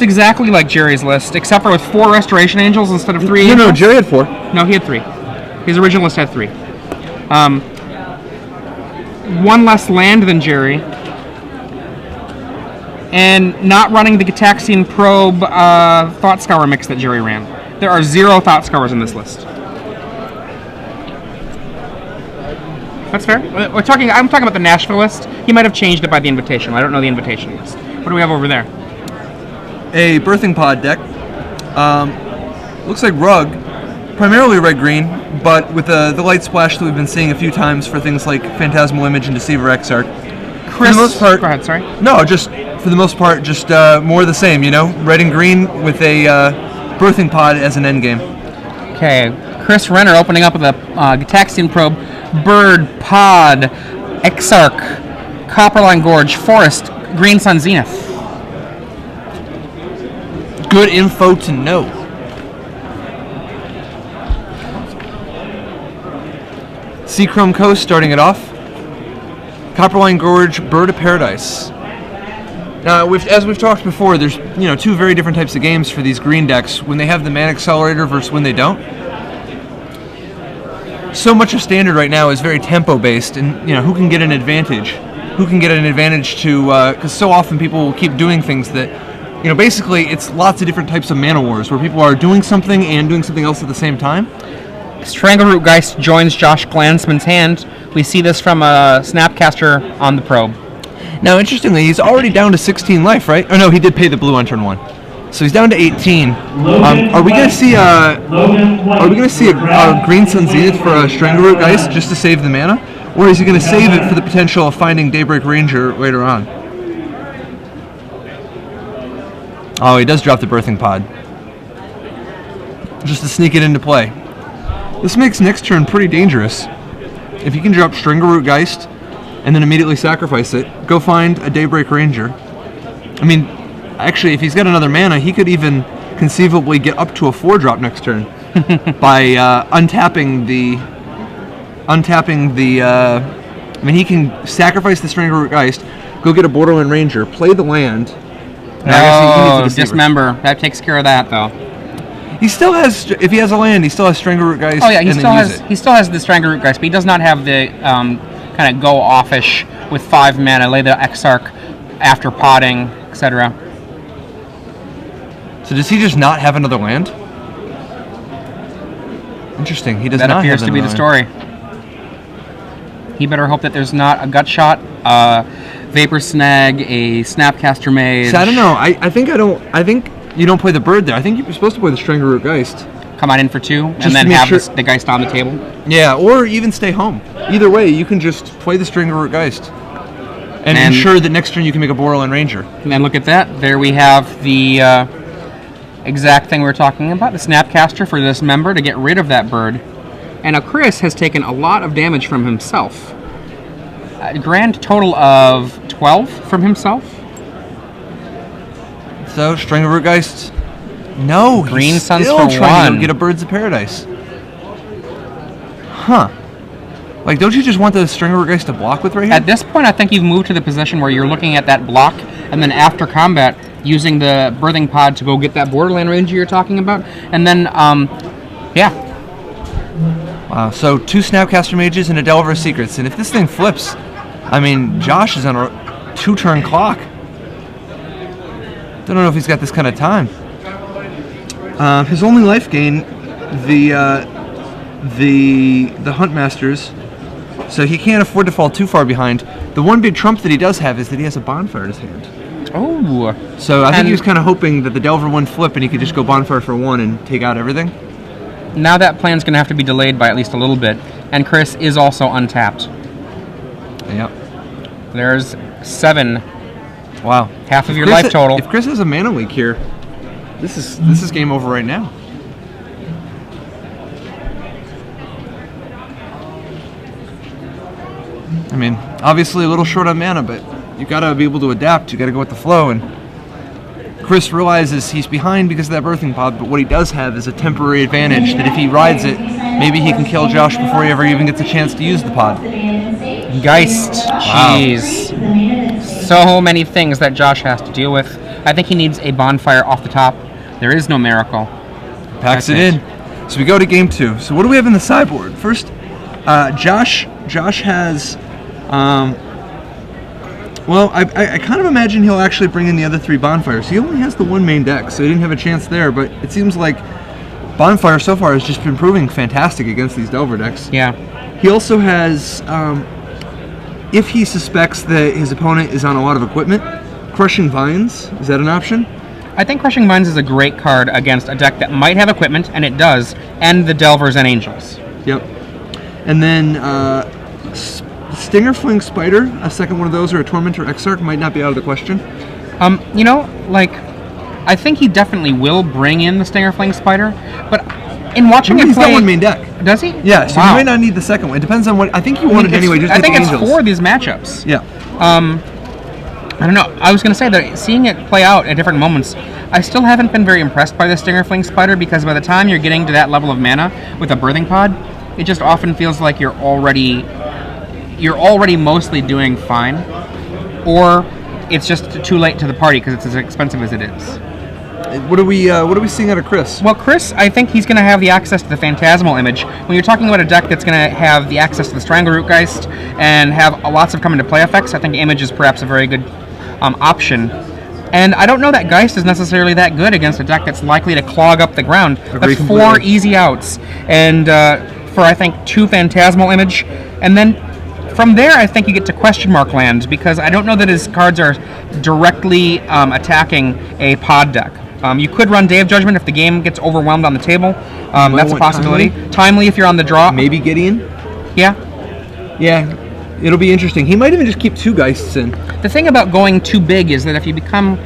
exactly like Jerry's list, except for with 4 Restoration Angels instead of 3 angels. No, Jerry had 4. No, he had 3. His original list had 3. 1 less land than Jerry. And not running the Gitaxian Probe Thought Scour mix that Jerry ran. There are 0 Thought Scours in this list. That's fair. I'm talking about the Nashville list. He might have changed it by the invitation. I don't know the invitation list. What do we have over there? A Birthing Pod deck. Looks like Rug. Primarily red-green, but with the light splash that we've been seeing a few times for things like Phantasmal Image and Deceiver Exarch. Chris, for the most part, go ahead, sorry. No, just for the most part, just more of the same, red and green with a Birthing Pod as an endgame. Okay, Chris Renner opening up with a Gitaxian Probe, Bird, Pod, Exarch, Copperline Gorge, Forest, Green Sun Zenith. Good info to know. Seachrome Coast starting it off. Copperline Gorge, Bird of Paradise. Now, as we've talked before, there's 2 very different types of games for these green decks when they have the Mana Accelerator versus when they don't. So much of Standard right now is very tempo based, and who can get an advantage? Who can get an advantage to? Because so often people will keep doing things that, basically it's lots of different types of Mana Wars where people are doing something and doing something else at the same time. Strangleroot Geist joins Josh Glantzman's hand. We see this from a Snapcaster on the Probe. Now, interestingly, he's already down to 16 life, right? Oh no, he did pay the blue on turn 1, so he's down to 18. Are we going to see a Green Sun Zenith for a Strangleroot Geist just to save the mana, or is he going to save it for the potential of finding Daybreak Ranger later on? Oh, he does drop the Birthing Pod just to sneak it into play. This makes next turn pretty dangerous. If you can drop Strangleroot Geist and then immediately sacrifice it, go find a Daybreak Ranger. I mean, actually, if he's got another mana, he could even conceivably get up to a 4-drop next turn by untapping the. I mean, he can sacrifice the Strangleroot Geist, go get a Borderland Ranger, play the land. No, dismember. That takes care of that, though. He still has, if he has a land, he still has Strangleroot Geist. Oh yeah, he still has the Strangleroot Geist, but he does not have the kind of go offish with 5 mana, lay the Exarch after potting, etc. So does he just not have another land? Interesting. He does not have another land. That appears to be the story. He better hope that there's not a Gut Shot, Vapor Snag, a Snapcaster Mage. So I don't know. I think you don't play the bird there. I think you're supposed to play the Strangleroot Geist. Come on in for 2, and then have the Geist on the table. Yeah, or even stay home. Either way, you can just play the Strangleroot Geist. And ensure that next turn you can make a Borderland Ranger. And then look at that. There we have the exact thing we were talking about, the Snapcaster for this member to get rid of that bird. And now Chris has taken a lot of damage from himself. A grand total of 12 from himself. So, Strangleroot Geist. No, Green he's Suns still for trying 1. to get a Birds of Paradise. Huh. Like, don't you just want the Strangleroot Geist to block with right here? At this point, I think you've moved to the position where you're looking at that block, and then after combat, using the Birthing Pod to go get that Borderland Ranger you're talking about, and then, yeah. Wow, so 2 Snapcaster Mages and a Delver of Secrets, and if this thing flips, I mean, Josh is on a 2-turn clock. Don't know if he's got this kind of time. His only life gain, the Huntmasters, so he can't afford to fall too far behind. The one big trump that he does have is that he has a Bonfire in his hand. Oh. So I think he was kind of hoping that the Delver wouldn't flip and he could just go Bonfire for 1 and take out everything. Now that plan's going to have to be delayed by at least a little bit, and Chris is also untapped. Yep. There's 7. Wow. Half of your life total. If Chris has a mana leak here, this is game over right now. I mean, obviously a little short on mana, but you got to be able to adapt. You got to go with the flow, and Chris realizes he's behind because of that Birthing Pod, but what he does have is a temporary advantage that if he rides it, maybe he can kill Josh before he ever even gets a chance to use the pod. Geist. Jeez. Wow. So many things that Josh has to deal with. I think he needs a bonfire off the top. There is no miracle. Packs it in. So we go to game 2. So what do we have in the sideboard? First, Josh has... well, I kind of imagine he'll actually bring in the other 3 bonfires. He only has the 1 main deck, so he didn't have a chance there, but it seems like bonfire so far has just been proving fantastic against these Delver decks. Yeah. He also has, if he suspects that his opponent is on a lot of equipment, Crushing Vines, is that an option? I think Crushing Vines is a great card against a deck that might have equipment, and it does, and the Delvers and Angels. Yep. And then Stinger Fling Spider, a second one of those, or a Tormentor Exarch might not be out of the question. You know, like, I think he definitely will bring in the Stinger Fling Spider, but in watching him He's play... got 1 main deck. Does he? Yeah, so Wow. he might not need the second one. It depends on what... I think he wanted anyway, just I like think the it's Angels. for these matchups. Yeah. I don't know. I was going to say that seeing it play out at different moments, I still haven't been very impressed by the Stinger Fling Spider, because by the time you're getting to that level of mana with a Birthing Pod, it just often feels like you're already mostly doing fine, or it's just too late to the party because it's as expensive as it is. What are we seeing out of Chris? Well, Chris, I think he's going to have the access to the Phantasmal Image. When you're talking about a deck that's going to have the access to the Strangleroot Geist and have lots of come into play effects, I think Image is perhaps a very good option. And I don't know that Geist is necessarily that good against a deck that's likely to clog up the ground. That's 4 easy outs, and for I think 2 Phantasmal Image, and then from there I think you get to Question Mark Land, because I don't know that his cards are directly attacking a pod deck. You could run Day of Judgment if the game gets overwhelmed on the table. That's a possibility. Timely if you're on the draw. Maybe Gideon? Yeah. Yeah. It'll be interesting. He might even just keep 2 Geists in. The thing about going too big is that if you become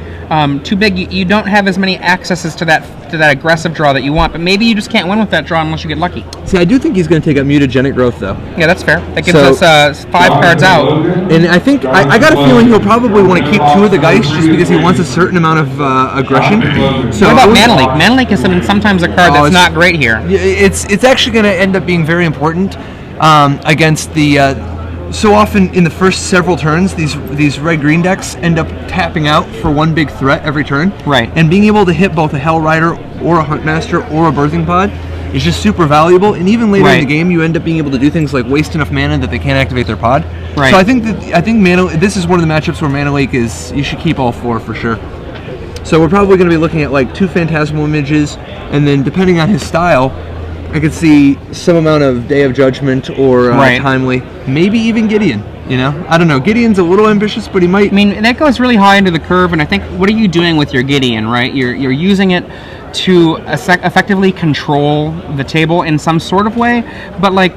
too big, you don't have as many accesses to that aggressive draw that you want, but maybe you just can't win with that draw unless you get lucky. See, I do think he's going to take out Mutagenic Growth, though. Yeah, that's fair. That gives us 5 cards out. And I think, I got a feeling he'll probably want to keep 2 of the Geists just because he wants a certain amount of aggression. So what about Mana Leak? Mana Leak is sometimes a card that's not great here. It's actually going to end up being very important against the... so often in the first several turns, these red-green decks end up tapping out for 1 big threat every turn. Right. And being able to hit both a Hell Rider or a Huntmaster or a Birthing Pod is just super valuable. And even later in the game, you end up being able to do things like waste enough mana that they can't activate their pod. Right. So I think this is one of the matchups where Mana Lake you should keep all 4 for sure. So we're probably going to be looking at like 2 Phantasmal Images, and then depending on his style, I could see some amount of Day of Judgment or Timely, maybe even Gideon. You know, I don't know. Gideon's a little ambitious, but he might. I mean, that goes really high into the curve, and I think, what are you doing with your Gideon, right? You're using it to effectively control the table in some sort of way, but like,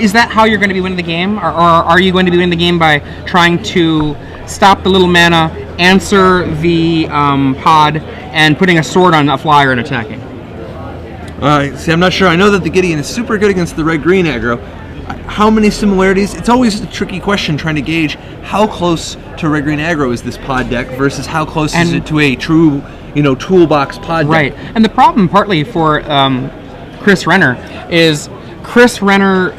is that how you're going to be winning the game, or are you going to be winning the game by trying to stop the little mana, answer the pod, and putting a sword on a flyer and attacking? See, I'm not sure. I know that the Gideon is super good against the red-green aggro. How many similarities? It's always a tricky question trying to gauge how close to red-green aggro is this pod deck versus how close is it to a true, toolbox pod deck. Right. And the problem partly for Chris Renner is Chris Renner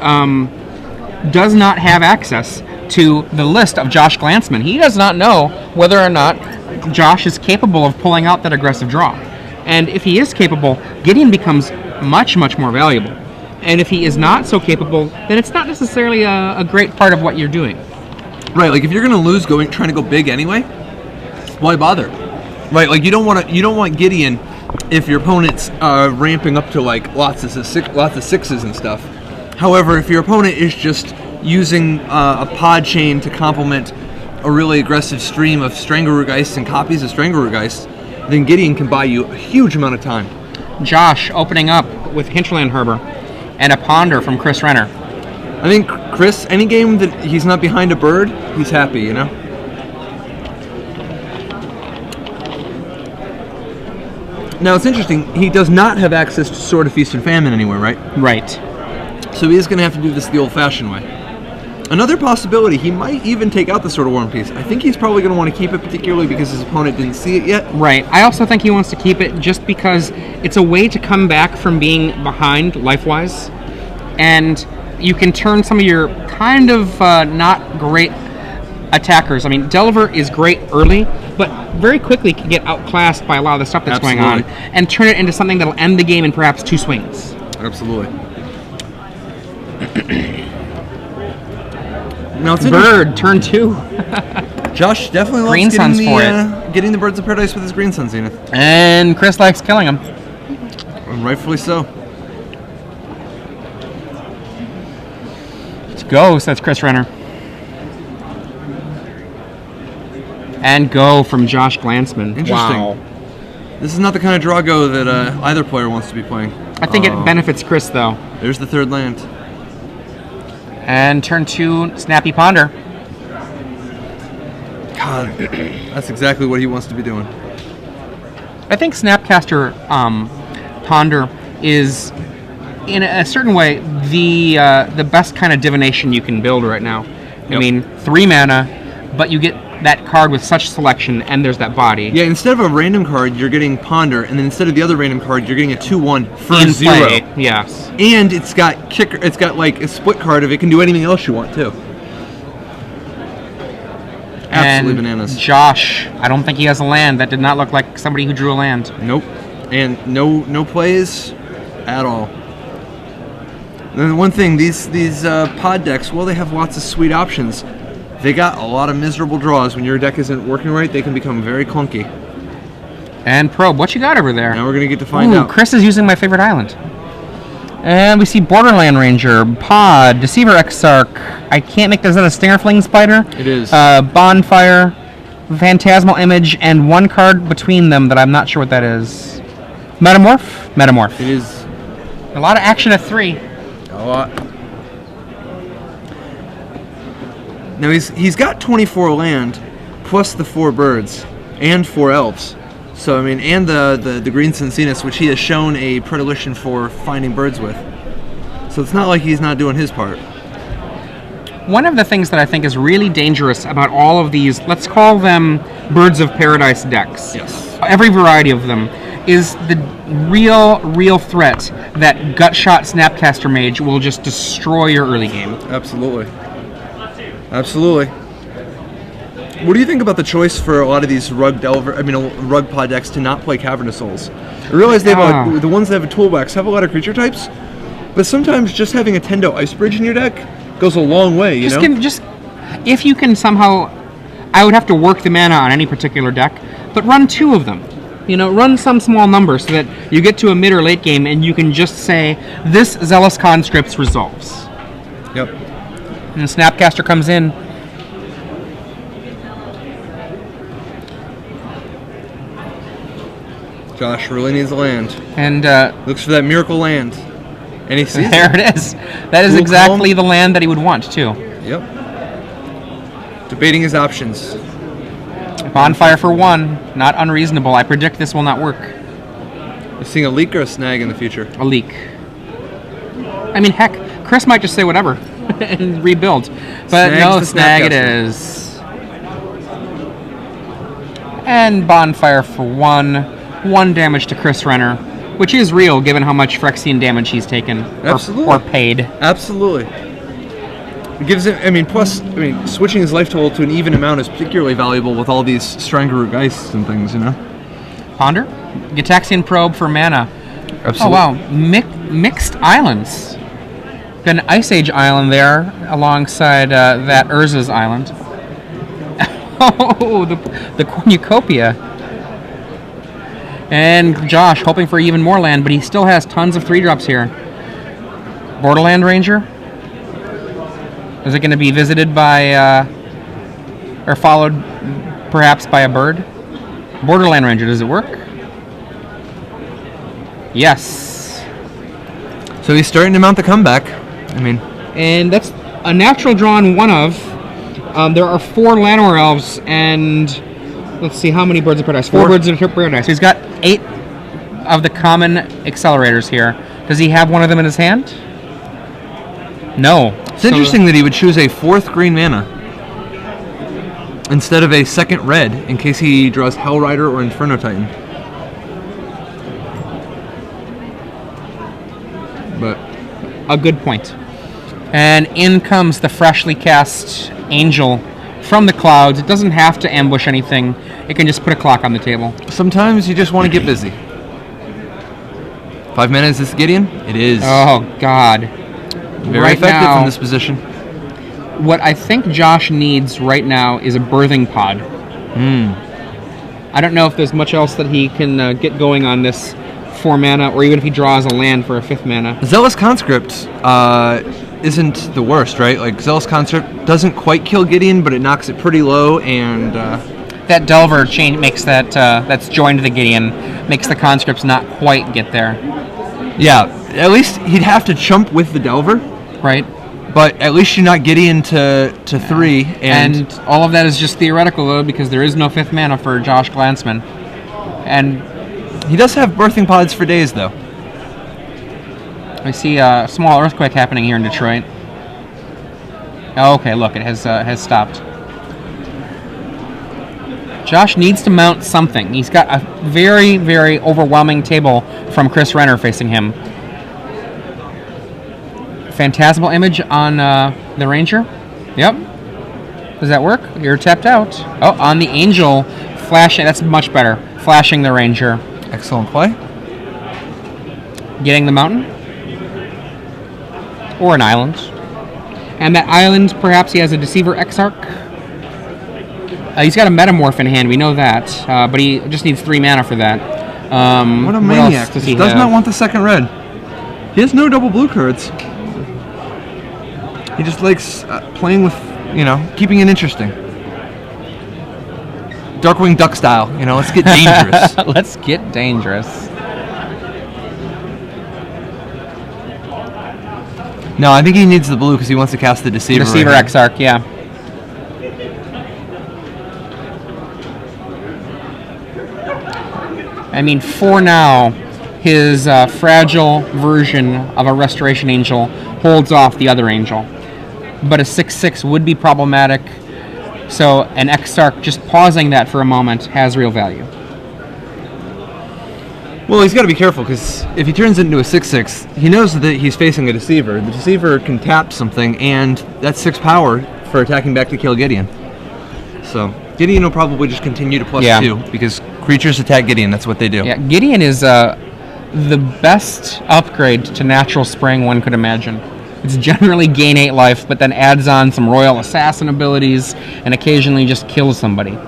does not have access to the list of Josh Glantzman. He does not know whether or not Josh is capable of pulling out that aggressive draw. And if he is capable, Gideon becomes much, much more valuable. And if he is not so capable, then it's not necessarily a great part of what you're doing. Right, like if you're going to lose trying to go big anyway, why bother? Right, like you don't want Gideon if your opponent's ramping up to like lots of sixes and stuff. However, if your opponent is just using a pod chain to complement a really aggressive stream of Strangleroot Geist and copies of Strangleroot Geist, then Gideon can buy you a huge amount of time. Josh opening up with Hinterland Harbor and a Ponder from Chris Renner. I think Chris, any game that he's not behind a bird, he's happy, Now it's interesting, he does not have access to Sword of Feast and Famine anywhere, right? Right. So he is going to have to do this the old-fashioned way. Another possibility, he might even take out the Sword of War and Peace. I think he's probably going to want to keep it, particularly because his opponent didn't see it yet. Right. I also think he wants to keep it just because it's a way to come back from being behind life-wise, and you can turn some of your kind of not great attackers. I mean, Delver is great early, but very quickly can get outclassed by a lot of the stuff that's going on, Absolutely. and turn it into something that'll end the game in perhaps 2 swings. Absolutely. Now it's Bird, turn 2. Josh definitely loves Green Suns for getting the Birds of Paradise with his Green Sun Zenith. And Chris likes killing him. And rightfully so. Let's go, says Chris Renner. And go from Josh Glantzman. Interesting. Wow. This is not the kind of Drago that either player wants to be playing. I think it benefits Chris, though. There's the third land. And turn 2, Snappy Ponder. God, that's exactly what he wants to be doing. I think Snapcaster Ponder is, in a certain way, the best kind of divination you can build right now. I mean, 3 mana, but you get that card with such selection, and there's that body. Yeah, instead of a random card, you're getting Ponder, and then instead of the other random card, you're getting a 2/1 for In 0. play, yes. And it's got kicker. It's got like a split card of it can do anything else you want too. Absolutely And bananas. Josh, I don't think he has a land. That did not look like somebody who drew a land. Nope. And no plays at all. And one thing, these pod decks, well, they have lots of sweet options. They got a lot of miserable draws. When your deck isn't working right, they can become very clunky. And Probe, what you got over there? Now we're gonna get to find out. Chris is using my favorite island. And we see Borderland Ranger, Pod, Deceiver Exarch. I can't make this. Is that a Stinger Fling Spider? It is. Bonfire, Phantasmal Image, and 1 card between them that I'm not sure what that is. Metamorph? Metamorph. It is A lot of action at 3. a lot. Now he's got 24 land, plus the 4 birds and 4 elves. So I mean, and the Green Sun Zenith, which he has shown a predilection for finding birds with. So it's not like he's not doing his part. One of the things that I think is really dangerous about all of these, let's call them Birds of Paradise decks. Yes. Every variety of them is the real threat that Gutshot Snapcaster Mage will just destroy your early game. Absolutely. Absolutely. What do you think about the choice for a lot of these rug pod decks to not play Cavernous Souls? I realize they have the ones that have a toolbox have a lot of creature types, but sometimes just having a Tendo Ice Bridge in your deck goes a long way, you know? If you can somehow, I would have to work the mana on any particular deck, but run 2 of them. You know, run some small number so that you get to a mid or late game and you can just say, this Zealous Conscripts resolves. Yep. And Snapcaster comes in. Josh really needs a land. And Looks for that miracle land. And he sees there it. it is. That is Cool, exactly calm. the land that he would want, too. Yep. Debating his options. Bonfire for 1. Not unreasonable. I predict this will not work. You're seeing a leak or a snag in the future. A leak. I mean, heck, Chris might just say whatever and rebuild. But Snag's no, the snag it Snapcaster. is. And Bonfire for 1. 1 damage to Chris Renner, which is real given how much Phyrexian damage he's taken. Absolutely. Or paid. Absolutely. It gives him, switching his life total to an even amount is particularly valuable with all these Strangaroo Geists and things, you know? Ponder? Gitaxian Probe for mana. Absolutely. Oh, wow. Mixed islands. Got an Ice Age island there alongside that Urza's island. Oh, the Cornucopia. And Josh hoping for even more land, but he still has tons of 3-drops here. Borderland Ranger? Is it going to be visited by, or followed perhaps by a bird? Borderland Ranger, does it work? Yes. So he's starting to mount the comeback. And that's a natural draw in 1 of. There are 4 Llanowar Elves, and let's see how many Birds of Paradise. 4 Birds of Paradise. So he's got 8 of the common accelerators here. Does he have one of them in his hand? No. It's interesting that he would choose a 4th green mana instead of a 2nd red in case he draws Hellrider or Inferno Titan. But a good point. And in comes the freshly cast Angel from the clouds. It doesn't have to ambush anything. it can just put a clock on the table. Sometimes you just want to get busy. 5 mana, is this Gideon? It is. Oh, God. Very right effective now, from this position. What I think Josh needs right now is a birthing pod. I don't know if there's much else that he can get going on this 4 mana, or even if he draws a land for a 5th mana. Zealous Conscript isn't the worst, right? Like, Zealous Conscript doesn't quite kill Gideon, but it knocks it pretty low, and... that Delver chain makes that, that's joined to the Gideon, makes the Conscripts not quite get there. Yeah, at least he'd have to chump with the Delver. Right. But at least you're not Gideon to 3. And all of that is just theoretical, though, because there is no 5th mana for Josh Glantzman. And he does have birthing pods for days, though. I see a small earthquake happening here in Detroit. Oh, okay, look, it has stopped. Josh needs to mount something. He's got a very, very overwhelming table from Chris Renner facing him. Phantasmal Image on the Ranger. Yep. Does that work? You're tapped out. Oh, on the Angel, flashing. That's much better. Flashing the Ranger. Excellent play. Getting the mountain. Or an island. And that island, perhaps he has a Deceiver Exarch. He's got a Metamorph in hand, we know that. But he just needs 3 mana for that. What a maniac. He does not want the second red. He has no double blue cards. He just likes playing with, keeping it interesting. Darkwing Duck style, let's get dangerous. Let's get dangerous. No, I think he needs the blue because he wants to cast the Deceiver. Deceiver Exarch, yeah. I mean, for now, his fragile version of a Restoration Angel holds off the other Angel. But a 6/6 would be problematic, so an Exarch, just pausing that for a moment, has real value. Well, he's got to be careful, because if he turns it into a 6/6, he knows that he's facing a Deceiver. The Deceiver can tap something, and that's 6 power for attacking back to kill Gideon. So, Gideon will probably just continue to +2, because creatures attack Gideon, that's what they do. Yeah, Gideon is the best upgrade to Natural Spring one could imagine. It's generally gain 8 life, but then adds on some Royal Assassin abilities, and occasionally just kills somebody.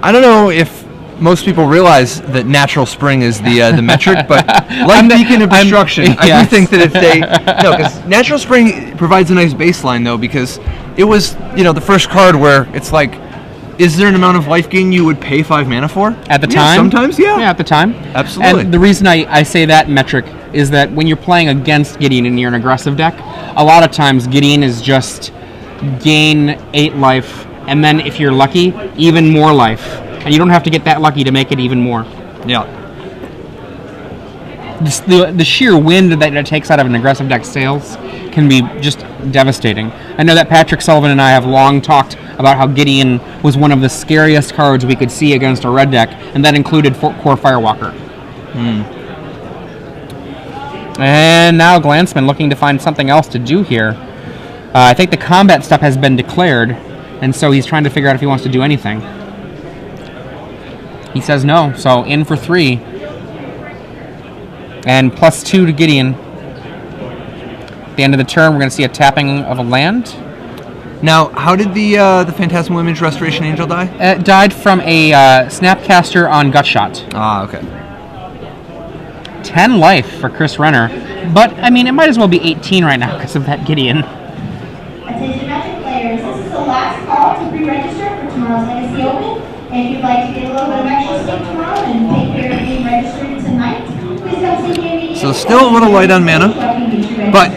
I don't know if most people realize that Natural Spring is the metric, but like Beacon of Destruction, I do think that if they... No, because Natural Spring provides a nice baseline, though, because it was, the first card where it's like, is there an amount of life gain you would pay 5 mana for? At the time? Sometimes, yeah. Yeah, at the time. Absolutely. And the reason I say that metric is that when you're playing against Gideon and you're an aggressive deck, a lot of times Gideon is just gain 8 life, and then if you're lucky, even more life. And you don't have to get that lucky to make it even more. Yeah. The sheer wind that it takes out of an aggressive deck sails can be just devastating. I know that Patrick Sullivan and I have long talked about how Gideon was one of the scariest cards we could see against a red deck, and that included Core Firewalker. And now Glantzman looking to find something else to do here. I think the combat stuff has been declared, and so he's trying to figure out if he wants to do anything. He says no, so in for 3. And +2 to Gideon. At the end of the turn, we're going to see a tapping of a land. Now, how did the Phantasmal Image Restoration Angel die? It died from a Snapcaster on Gutshot. Ah, okay. 10 life for Chris Renner. But, I mean, it might as well be 18 right now because of that Gideon. Attention Magic players, this is the last call to pre-register for tomorrow's Legacy Open. And if you'd like to get a little bit of extra sleep tomorrow and take care of being registered tonight, please come see me. So still a little light on mana, but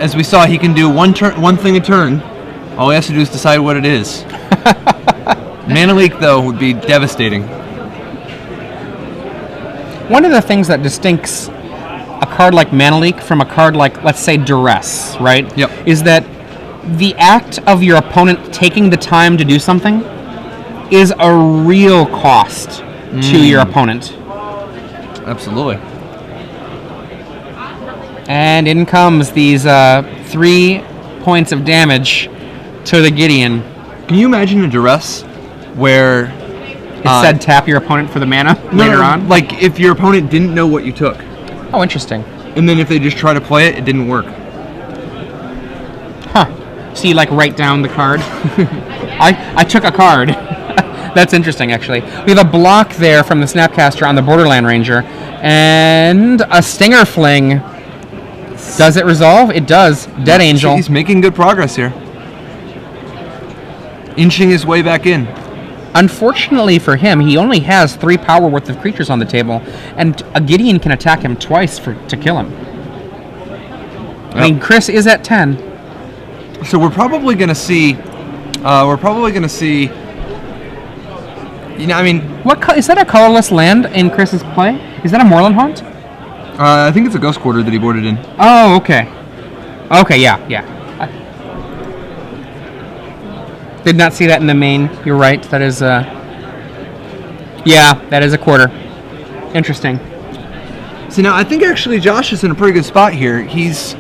as we saw, he can do one thing a turn. All he has to do is decide what it is. Mana leak, though, would be devastating. One of the things that distincts a card like Mana Leak from a card like, let's say, Duress, right? Yep. Is that the act of your opponent taking the time to do something is a real cost to your opponent. Absolutely. And in comes these 3 points of damage to the Gideon. Can you imagine a Duress where It said tap your opponent for the mana later on. like if your opponent didn't know what you took, Oh, interesting. and then if they just try to play it, it didn't work. Huh. So you like write down the card? I took a card. That's interesting, actually. We have a block there from the Snapcaster on the Borderland Ranger, and a Stinger Fling. Does it resolve? It does. Dead Angel. He's making good progress here, inching his way back in. Unfortunately for him, he only has 3 power worth of creatures on the table, and a Gideon can attack him twice to kill him. I mean, Chris is at 10. So we're probably going to see. You know, I mean, Is that a colorless land in Chris's play? Is that a Moorland Haunt? I think it's a Ghost Quarter that he boarded in. Oh, okay. Okay, yeah. Did not see that in the main. You're right. That is yeah, that is a quarter. Interesting. See, now I think actually Josh is in a pretty good spot here. He's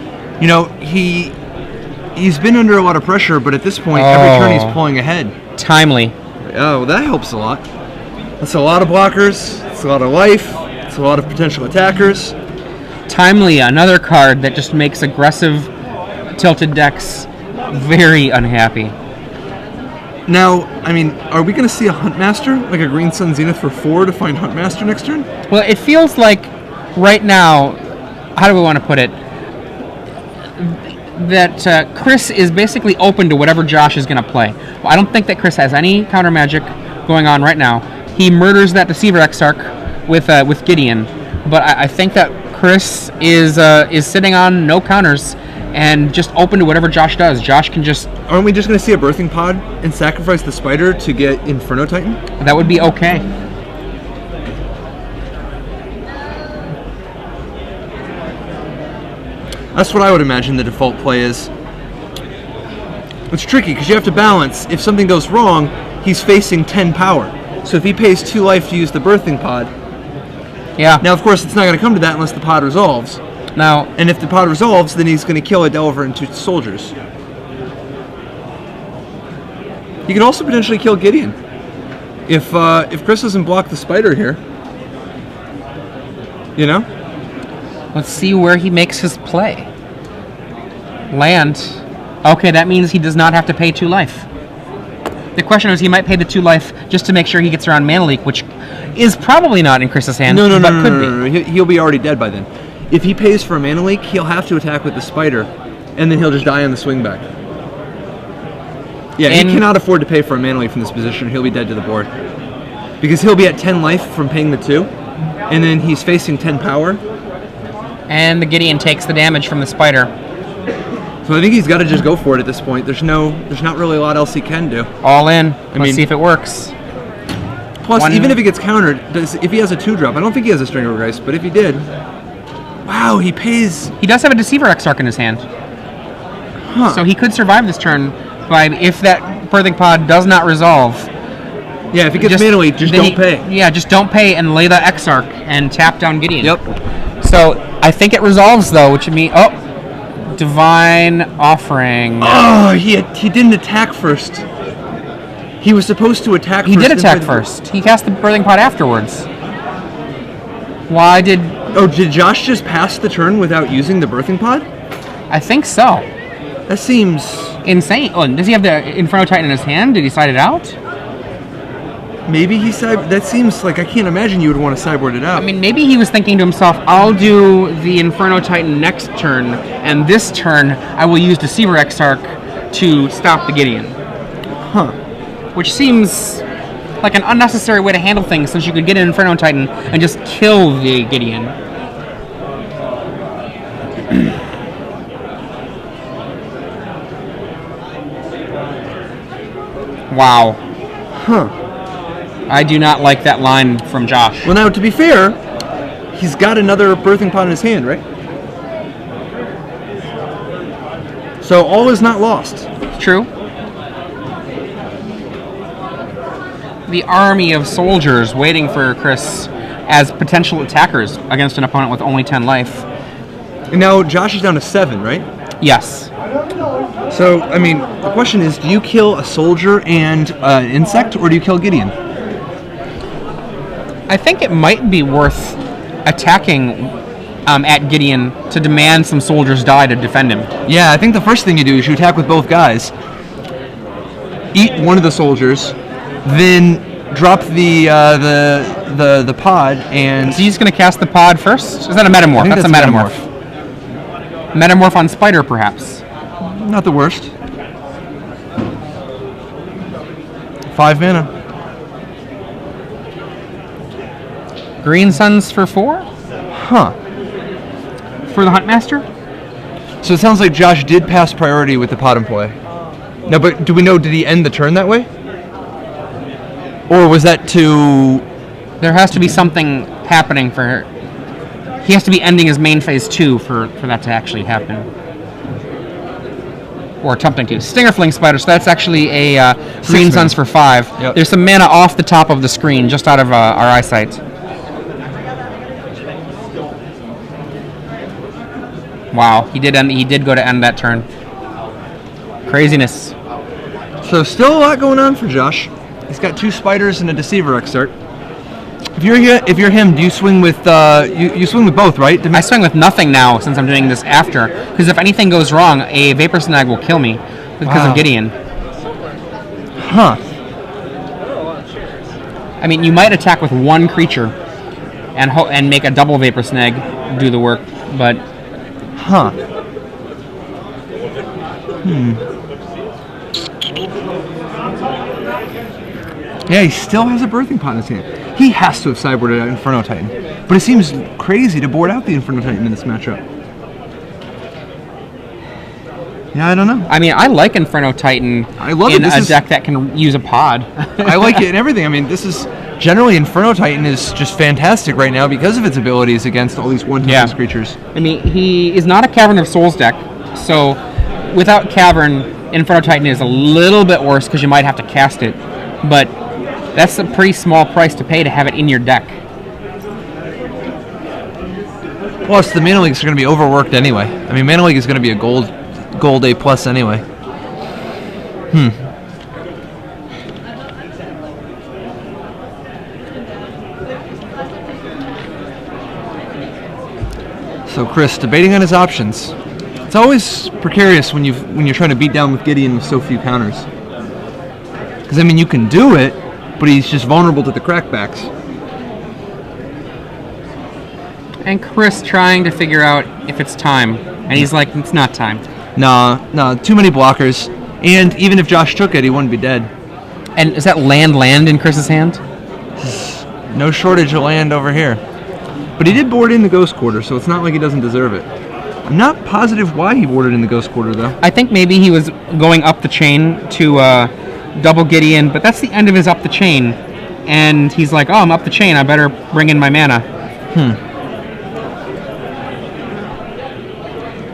been under a lot of pressure, but at this point, every turn he's pulling ahead. Timely. Oh, well, that helps a lot. That's a lot of blockers. It's a lot of life. It's a lot of potential attackers. Timely, another card that just makes aggressive tilted decks very unhappy. Now, I mean, are we going to see a Huntmaster, like a Green Sun Zenith for 4 to find Huntmaster next turn? Well, it feels like right now, how do we want to put it? That Chris is basically open to whatever Josh is going to play. Well, I don't think that Chris has any counter magic going on right now. He murders that Deceiver Exarch with Gideon, but I think that Chris is sitting on no counters and just open to whatever Josh does. Josh can just... Aren't we just going to see a Birthing Pod and sacrifice the Spider to get Inferno Titan? That would be okay. That's what I would imagine the default play is. It's tricky because you have to balance. If something goes wrong, he's facing 10 power. So if he pays 2 life to use the Birthing Pod... Yeah. Now, of course, it's not going to come to that unless the pod resolves. Now... And if the pod resolves, then he's going to kill a Delver and 2 soldiers. He could also potentially kill Gideon. If Chris doesn't block the Spider here. You know? Let's see where he makes his play. Land. Okay, that means he does not have to pay 2 life. The question is, he might pay the 2 life just to make sure he gets around Mana Leak, which is probably not in Chris's hand, but could be. No. He'll be already dead by then. If he pays for a Mana Leak, he'll have to attack with the Spider, and then he'll just die on the swing back. Yeah, he cannot afford to pay for a Mana Leak from this position. He'll be dead to the board. Because he'll be at 10 life from paying the 2, and then he's facing 10 power. And the Gideon takes the damage from the Spider. So I think he's got to just go for it at this point. There's not really a lot else he can do. All in. Let's see if it works. Plus, even if he gets countered, if he has a 2-drop, I don't think he has a Stringer Geist, but if he did, wow, he pays. He does have a Deceiver Exarch in his hand. Huh. So he could survive this turn if that Birthing Pod does not resolve. Yeah, if he gets Mana Leak, just don't pay. Yeah, just don't pay and lay the Exarch and tap down Gideon. Yep. So I think it resolves, though, which would mean... Oh! Divine Offering. Oh, he didn't attack first. He was supposed to attack first. He did attack first. He cast the Birthing Pod afterwards. Why did... Oh, did Josh just pass the turn without using the Birthing Pod? I think so. That seems... insane. Oh, does he have the Inferno Titan in his hand? Did he side it out? Maybe he that seems like I can't imagine you would want to sideboard it out. I mean, maybe he was thinking to himself, I'll do the Inferno Titan next turn, and this turn I will use Deceiver Exarch to stop the Gideon. Huh. Which seems like an unnecessary way to handle things, since you could get an Inferno Titan and just kill the Gideon. Wow. Huh. I do not like that line from Josh. Well, now, to be fair, he's got another Birthing Pod in his hand, right? So all is not lost. True. The army of soldiers waiting for Chris as potential attackers against an opponent with only 10 life. And now Josh is down to 7, right? Yes. So, I mean, the question is, do you kill a soldier and an insect, or do you kill Gideon? I think it might be worth attacking at Gideon to demand some soldiers die to defend him. Yeah, I think the first thing you do is you attack with both guys, eat one of the soldiers, then drop the pod, and Is he just going to cast the pod first? Is that a metamorph? I think That's a metamorph. Metamorph on spider, perhaps. Not the worst. 5 mana. Green Suns for 4 Huh. for the Huntmaster. So it sounds like Josh did pass priority with the pot in play. No, but do we know, did he end the turn that way? Or was that to... There has to be something happening for her. He has to be ending his main phase 2 for that to actually happen. Or attempting to. Stinger Fling Spider, so that's actually a Green mana. Suns for 5. Yep. There's some mana off the top of the screen, just out of our eyesight. Wow, he did go to end that turn. Craziness. So still a lot going on for Josh. He's got 2 spiders and a Deceiver Excerpt. If you're him, do you swing with you swing with both, right? I swing with nothing now since I'm doing this after, because if anything goes wrong, a Vapor Snag will kill me because of Gideon. Huh. I mean, you might attack with one creature and make a double Vapor Snag do the work, but Huh. Yeah, he still has a Birthing Pot in his hand. He has to have sideboarded out Inferno Titan. But it seems crazy to board out the Inferno Titan in this matchup. Yeah, I don't know. I mean, I like Inferno Titan I love in it. a deck that can use a pod. I like it and everything. I mean, this is... Generally, Inferno Titan is just fantastic right now because of its abilities against all these one-toughness creatures. I mean, he is not a Cavern of Souls deck, so without Cavern, Inferno Titan is a little bit worse because you might have to cast it, but that's a pretty small price to pay to have it in your deck. Plus, the Mana Leagues are going to be overworked anyway. I mean, Mana League is going to be a gold A plus anyway. So Chris, debating on his options. It's always precarious when you're trying to beat down with Gideon with so few counters. Because I mean, you can do it, but he's just vulnerable to the crackbacks. And Chris trying to figure out if it's time, and he's like, it's not time. Nah, too many blockers. And even if Josh took it, he wouldn't be dead. And is that land in Chris's hand? No shortage of land over here. But he did board in the Ghost Quarter, so it's not like he doesn't deserve it. I'm not positive why he boarded in the Ghost Quarter, though. I think maybe he was going up the chain to double Gideon, but that's the end of his up the chain. And he's like, oh, I'm up the chain, I better bring in my mana.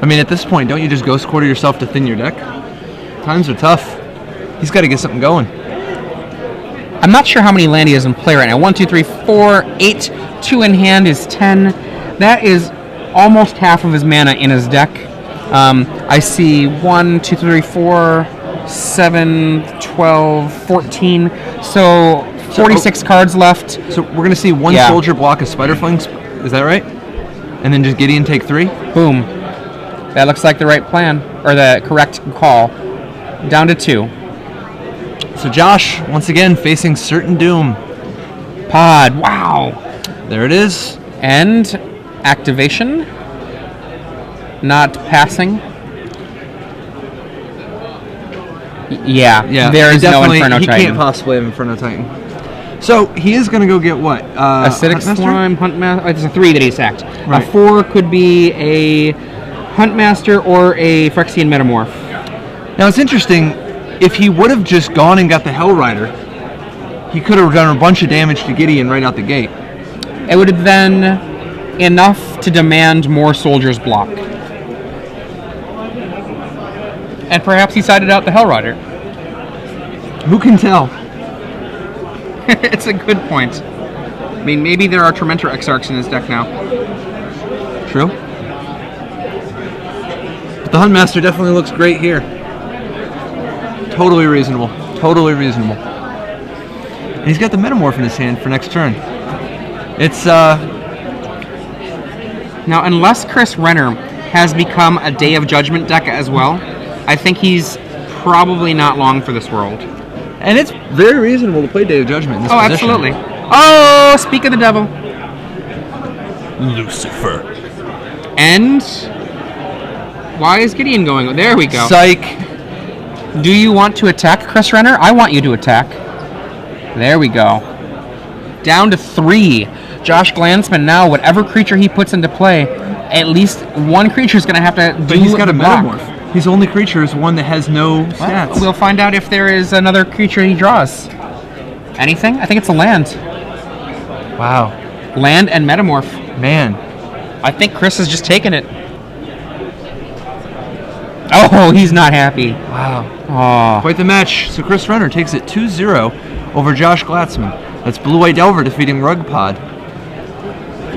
I mean, at this point, don't you just Ghost Quarter yourself to thin your deck? Times are tough. He's got to get something going. I'm not sure how many land he has in play right now. 1, 2, 3, 4, 8. 2 in hand is 10. That is almost half of his mana in his deck. I see 1, 2, 3, 4, 7, 12, 14. So 46 cards left. So we're going to see one soldier block a Spider Flings. Is that right? And then just Gideon take 3? Boom. That looks like the right plan, or the correct call. Down to 2. So Josh, once again, facing certain doom. Pod. Wow. There it is. And activation. Not passing. Yeah. There is no Inferno Titan. He can't possibly have Inferno Titan. So he is going to go get what? Acidic Slime, Huntmaster. It's a 3 that he sacked. Right. A 4 could be a Huntmaster or a Phyrexian Metamorph. Now it's interesting. If he would have just gone and got the Hell Rider, he could have done a bunch of damage to Gideon right out the gate. It would have been enough to demand more soldiers block. And perhaps he sided out the Hell Rider. Who can tell? It's a good point. I mean, maybe there are Tormentor Exarchs in his deck now. True. But the Huntmaster definitely looks great here. Totally reasonable. Totally reasonable. And he's got the Metamorph in his hand for next turn. It's, Now, unless Chris Renner has become a Day of Judgment deck as well, I think he's probably not long for this world. and it's very reasonable to play Day of Judgment in this position. Absolutely. Oh, speak of the devil. Lucifer. And why is Gideon going? There we go. Psych. Do you want to attack, Chris Renner? I want you to attack. There we go. Down to 3. Josh Glantzman now, whatever creature he puts into play, at least one creature is going to have to do But he's got a block. Metamorph. His only creature is one that has no stats. We'll find out if there is another creature he draws. Anything? I think it's a land. Wow. Land and Metamorph. Man. I think Chris has just taken it. Oh, he's not happy. Wow. Oh. Quite the match. So Chris Renner takes it 2-0 over Josh Glantzman. That's Blue White Delver defeating Rug Pod.